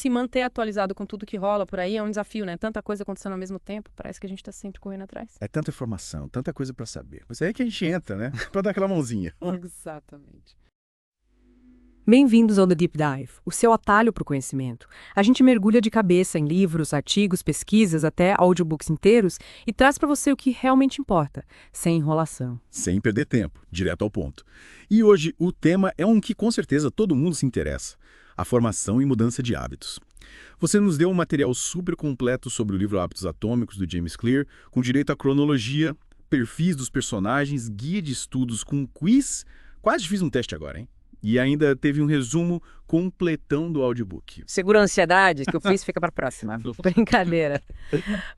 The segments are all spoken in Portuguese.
Se manter atualizado com tudo que rola por aí é um desafio, né? Tanta coisa acontecendo ao mesmo tempo, parece que a gente tá sempre correndo atrás. É tanta informação, tanta coisa para saber. Mas é aí que a gente entra, né? Para dar aquela mãozinha. Exatamente. Bem-vindos ao The Deep Dive, o seu atalho para o conhecimento. A gente mergulha de cabeça em livros, artigos, pesquisas, até audiobooks inteiros e traz para você o que realmente importa, sem enrolação. Sem perder tempo, direto ao ponto. E hoje o tema é um que com certeza todo mundo se interessa: a formação e mudança de hábitos. Você nos deu um material super completo sobre o livro Hábitos Atômicos, do James Clear, com direito à cronologia, perfis dos personagens, guia de estudos com quiz. Quase fiz um teste agora, hein? E ainda teve um resumo completão do audiobook. Segura a ansiedade, que o quiz fica para a próxima. Brincadeira.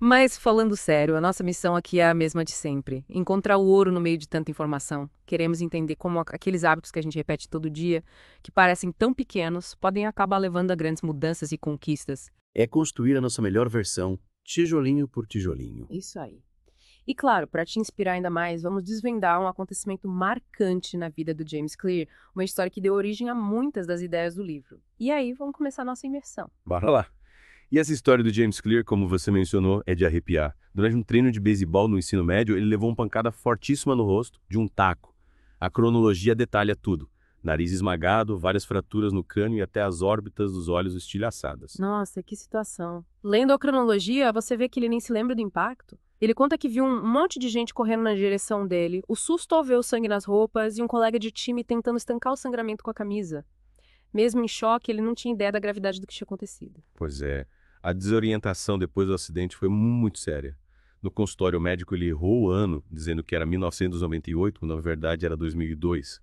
Mas, falando sério, a nossa missão aqui é a mesma de sempre. Encontrar o ouro no meio de tanta informação. Queremos entender como aqueles hábitos que a gente repete todo dia, que parecem tão pequenos, podem acabar levando a grandes mudanças e conquistas. É construir a nossa melhor versão, tijolinho por tijolinho. Isso aí. E claro, para te inspirar ainda mais, vamos desvendar um acontecimento marcante na vida do James Clear, uma história que deu origem a muitas das ideias do livro. E aí, vamos começar a nossa imersão. Bora lá. E essa história do James Clear, como você mencionou, é de arrepiar. Durante um treino de beisebol no ensino médio, ele levou uma pancada fortíssima no rosto de um taco. A cronologia detalha tudo. Nariz esmagado, várias fraturas no crânio e até as órbitas dos olhos estilhaçadas. Nossa, que situação. Lendo a cronologia, você vê que ele nem se lembra do impacto. Ele conta que viu um monte de gente correndo na direção dele, o susto ao ver o sangue nas roupas e um colega de time tentando estancar o sangramento com a camisa. Mesmo em choque, ele não tinha ideia da gravidade do que tinha acontecido. Pois é, a desorientação depois do acidente foi muito séria. No consultório médico ele errou o ano, dizendo que era 1998, quando na verdade era 2002.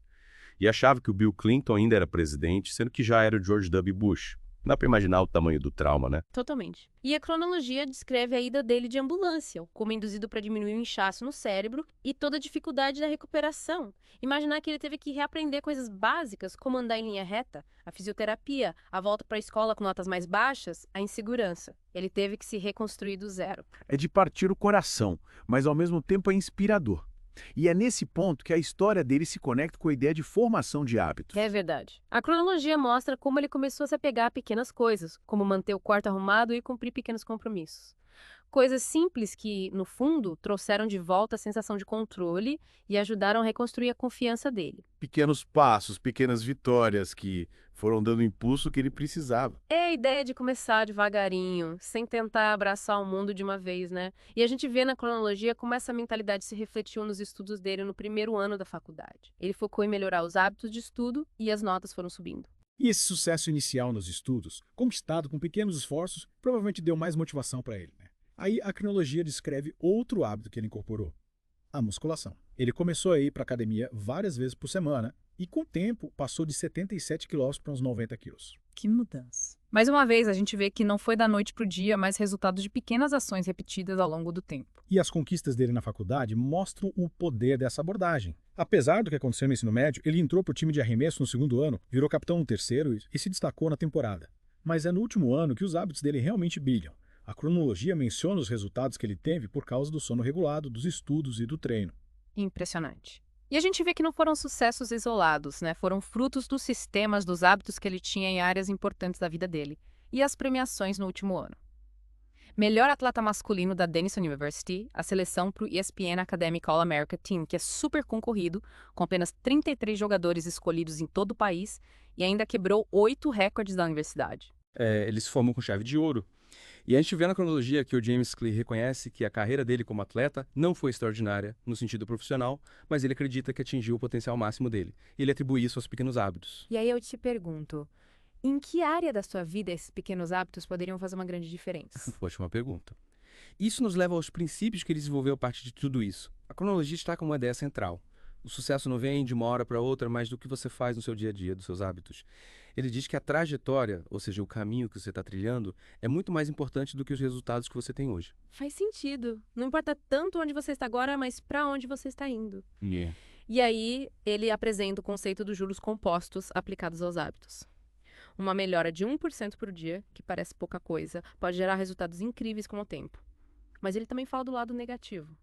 E achava que o Bill Clinton ainda era presidente, sendo que já era o George W. Bush. Dá pra imaginar o tamanho do trauma, né? Totalmente. E a cronologia descreve a ida dele de ambulância, como induzido para diminuir o inchaço no cérebro e toda a dificuldade da recuperação. Imaginar que ele teve que reaprender coisas básicas, como andar em linha reta, a fisioterapia, a volta para a escola com notas mais baixas, a insegurança. Ele teve que se reconstruir do zero. É de partir o coração, mas ao mesmo tempo é inspirador. E é nesse ponto que a história dele se conecta com a ideia de formação de hábitos. É verdade. A cronologia mostra como ele começou a se apegar a pequenas coisas, como manter o quarto arrumado e cumprir pequenos compromissos. Coisas simples que, no fundo, trouxeram de volta a sensação de controle e ajudaram a reconstruir a confiança dele. Pequenos passos, pequenas vitórias que foram dando o impulso que ele precisava. É a ideia de começar devagarinho, sem tentar abraçar o mundo de uma vez, né? E a gente vê na cronologia como essa mentalidade se refletiu nos estudos dele no primeiro ano da faculdade. Ele focou em melhorar os hábitos de estudo e as notas foram subindo. E esse sucesso inicial nos estudos, conquistado com pequenos esforços, provavelmente deu mais motivação para ele, né? Aí a cronologia descreve outro hábito que ele incorporou: a musculação. Ele começou a ir para a academia várias vezes por semana e, com o tempo, passou de 77 quilos para uns 90 quilos. Que mudança. Mais uma vez, a gente vê que não foi da noite para o dia, mas resultado de pequenas ações repetidas ao longo do tempo. E as conquistas dele na faculdade mostram o poder dessa abordagem. Apesar do que aconteceu no ensino médio, ele entrou para o time de arremesso no segundo ano, virou capitão no terceiro e se destacou na temporada. Mas é no último ano que os hábitos dele realmente brilham. A cronologia menciona os resultados que ele teve por causa do sono regulado, dos estudos e do treino. Impressionante. E a gente vê que não foram sucessos isolados, né? Foram frutos dos sistemas, dos hábitos que ele tinha em áreas importantes da vida dele. E as premiações no último ano. Melhor atleta masculino da Denison University, a seleção para o ESPN Academic All-America Team, que é super concorrido, com apenas 33 jogadores escolhidos em todo o país, e ainda quebrou 8 recordes da universidade. Eles se formam com chave de ouro. E a gente vê na cronologia que o James Clear reconhece que a carreira dele como atleta não foi extraordinária no sentido profissional, mas ele acredita que atingiu o potencial máximo dele. E ele atribui isso aos pequenos hábitos. E aí eu te pergunto, em que área da sua vida esses pequenos hábitos poderiam fazer uma grande diferença? Ótima pergunta. Isso nos leva aos princípios que ele desenvolveu a partir de tudo isso. A cronologia está como uma ideia central. O sucesso não vem de uma hora para outra, mas do que você faz no seu dia a dia, dos seus hábitos. Ele diz que a trajetória, ou seja, o caminho que você está trilhando, é muito mais importante do que os resultados que você tem hoje. Faz sentido. Não importa tanto onde você está agora, mas para onde você está indo. E aí, ele apresenta o conceito dos juros compostos aplicados aos hábitos. Uma melhora de 1% por dia, que parece pouca coisa, pode gerar resultados incríveis com o tempo. Mas ele também fala do lado negativo,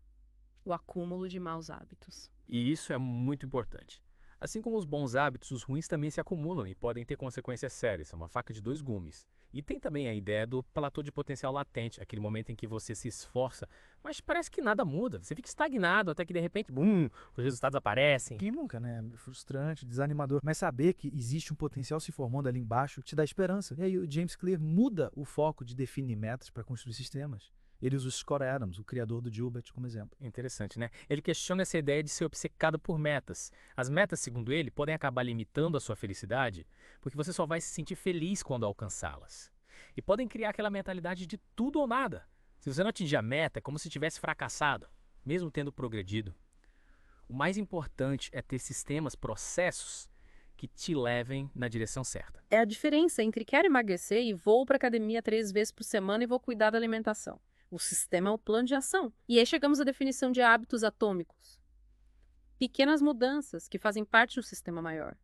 o acúmulo de maus hábitos. E isso é muito importante. Assim como os bons hábitos, os ruins também se acumulam e podem ter consequências sérias, é uma faca de dois gumes. E tem também a ideia do platô de potencial latente, aquele momento em que você se esforça, mas parece que nada muda. Você fica estagnado até que de repente, bum, os resultados aparecem. Quem nunca, né? Frustrante, desanimador. Mas saber que existe um potencial se formando ali embaixo te dá esperança. E aí o James Clear muda o foco de definir metas para construir sistemas. Ele usa o Scott Adams, o criador do Dilbert, como exemplo. Interessante, né? Ele questiona essa ideia de ser obcecado por metas. As metas, segundo ele, podem acabar limitando a sua felicidade, porque você só vai se sentir feliz quando alcançá-las. E podem criar aquela mentalidade de tudo ou nada. Se você não atingir a meta, é como se tivesse fracassado, mesmo tendo progredido. O mais importante é ter sistemas, processos que te levem na direção certa. É a diferença entre quero emagrecer e vou para academia 3 vezes por semana e vou cuidar da alimentação. O sistema é o plano de ação. E aí chegamos à definição de hábitos atômicos. Pequenas mudanças que fazem parte do sistema maior.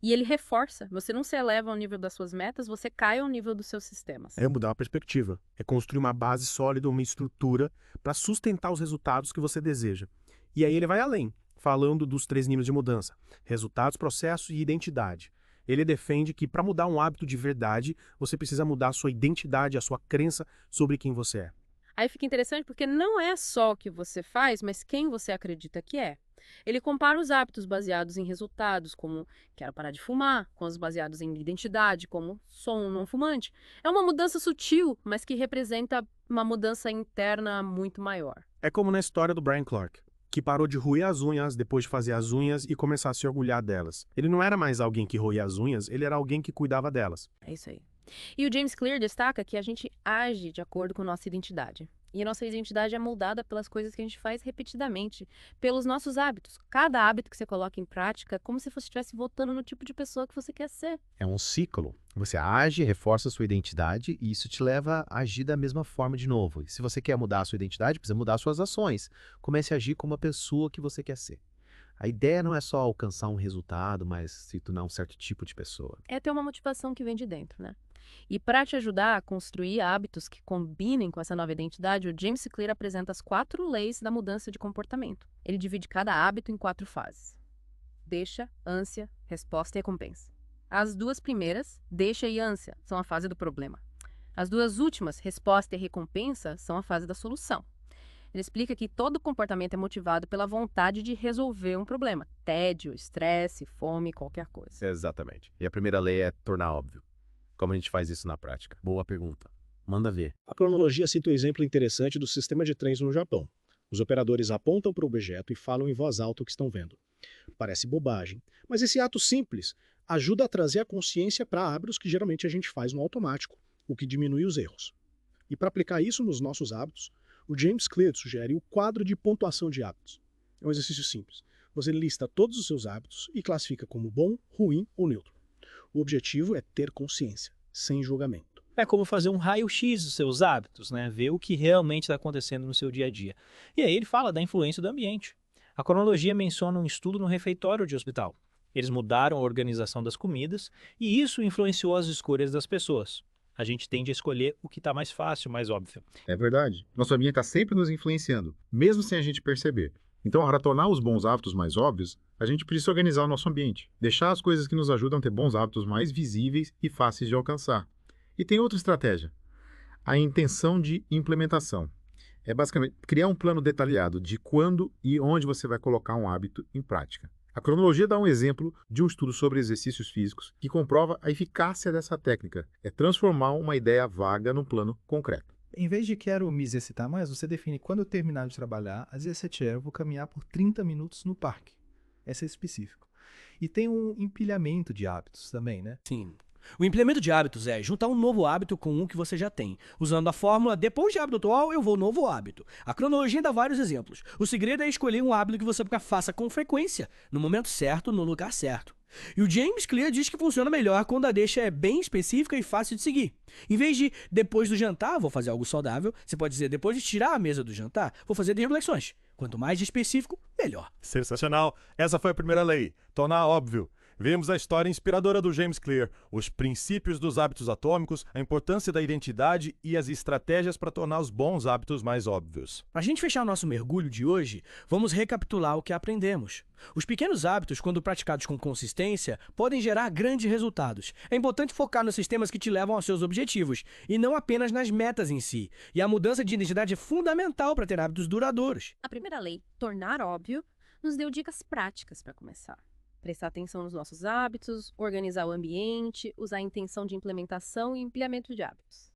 E ele reforça. Você não se eleva ao nível das suas metas, você cai ao nível dos seus sistemas. É mudar a perspectiva. É construir uma base sólida, uma estrutura para sustentar os resultados que você deseja. E aí ele vai além, falando dos 3 níveis de mudança: resultados, processos e identidade. Ele defende que para mudar um hábito de verdade, você precisa mudar a sua identidade, a sua crença sobre quem você é. Aí fica interessante porque não é só o que você faz, mas quem você acredita que é. Ele compara os hábitos baseados em resultados, como quero parar de fumar, com os baseados em identidade, como sou um não fumante. É uma mudança sutil, mas que representa uma mudança interna muito maior. É como na história do Brian Clark, que parou de roer as unhas depois de fazer as unhas e começar a se orgulhar delas. Ele não era mais alguém que roía as unhas, ele era alguém que cuidava delas. É isso aí. E o James Clear destaca que a gente age de acordo com nossa identidade. E a nossa identidade é moldada pelas coisas que a gente faz repetidamente, pelos nossos hábitos. Cada hábito que você coloca em prática é como se você estivesse votando no tipo de pessoa que você quer ser. É um ciclo. Você age, reforça a sua identidade e isso te leva a agir da mesma forma de novo. E se você quer mudar a sua identidade, precisa mudar suas ações. Comece a agir como a pessoa que você quer ser. A ideia não é só alcançar um resultado, mas se tornar um certo tipo de pessoa. É ter uma motivação que vem de dentro, né? E para te ajudar a construir hábitos que combinem com essa nova identidade, o James Clear apresenta as 4 leis da mudança de comportamento. Ele divide cada hábito em 4 fases: deixa, ânsia, resposta e recompensa. As 2 primeiras, deixa e ânsia, são a fase do problema. As 2 últimas, resposta e recompensa, são a fase da solução. Ele explica que todo comportamento é motivado pela vontade de resolver um problema. Tédio, estresse, fome, qualquer coisa. Exatamente. E a primeira lei é tornar óbvio. Como a gente faz isso na prática? Boa pergunta. Manda ver. A cronologia cita um exemplo interessante do sistema de trens no Japão. Os operadores apontam para o objeto e falam em voz alta o que estão vendo. Parece bobagem, mas esse ato simples ajuda a trazer a consciência para hábitos que geralmente a gente faz no automático, o que diminui os erros. E para aplicar isso nos nossos hábitos, o James Clear sugere o quadro de pontuação de hábitos. É um exercício simples. Você lista todos os seus hábitos e classifica como bom, ruim ou neutro. O objetivo é ter consciência, sem julgamento. É como fazer um raio-x dos seus hábitos, né? Ver o que realmente está acontecendo no seu dia a dia. E aí ele fala da influência do ambiente. A cronologia menciona um estudo no refeitório de hospital. Eles mudaram a organização das comidas e isso influenciou as escolhas das pessoas. A gente tende a escolher o que está mais fácil, mais óbvio. É verdade. Nosso ambiente está sempre nos influenciando, mesmo sem a gente perceber. Então, para tornar os bons hábitos mais óbvios, a gente precisa organizar o nosso ambiente, deixar as coisas que nos ajudam a ter bons hábitos mais visíveis e fáceis de alcançar. E tem outra estratégia, a intenção de implementação. É basicamente criar um plano detalhado de quando e onde você vai colocar um hábito em prática. A cronologia dá um exemplo de um estudo sobre exercícios físicos que comprova a eficácia dessa técnica. É transformar uma ideia vaga num plano concreto. Em vez de quero me exercitar mais, você define quando eu terminar de trabalhar, às 17 horas eu vou caminhar por 30 minutos no parque. Esse é específico. E tem um empilhamento de hábitos também, né? Sim. O implemento de hábitos é juntar um novo hábito com um que você já tem. Usando a fórmula, depois de hábito atual, eu vou novo hábito. A cronologia dá vários exemplos. O segredo é escolher um hábito que você faça com frequência, no momento certo, no lugar certo. E o James Clear diz que funciona melhor quando a deixa é bem específica e fácil de seguir. Em vez de depois do jantar, vou fazer algo saudável, você pode dizer depois de tirar a mesa do jantar, vou fazer reflexões. Quanto mais específico, melhor. Sensacional. Essa foi a primeira lei. Tornar óbvio. Vimos a história inspiradora do James Clear, os princípios dos hábitos atômicos, a importância da identidade e as estratégias para tornar os bons hábitos mais óbvios. Para a gente fechar o nosso mergulho de hoje, vamos recapitular o que aprendemos. Os pequenos hábitos, quando praticados com consistência, podem gerar grandes resultados. É importante focar nos sistemas que te levam aos seus objetivos, e não apenas nas metas em si. E a mudança de identidade é fundamental para ter hábitos duradouros. A primeira lei, tornar óbvio, nos deu dicas práticas para começar. Prestar atenção nos nossos hábitos, organizar o ambiente, usar a intenção de implementação e ampliamento de hábitos.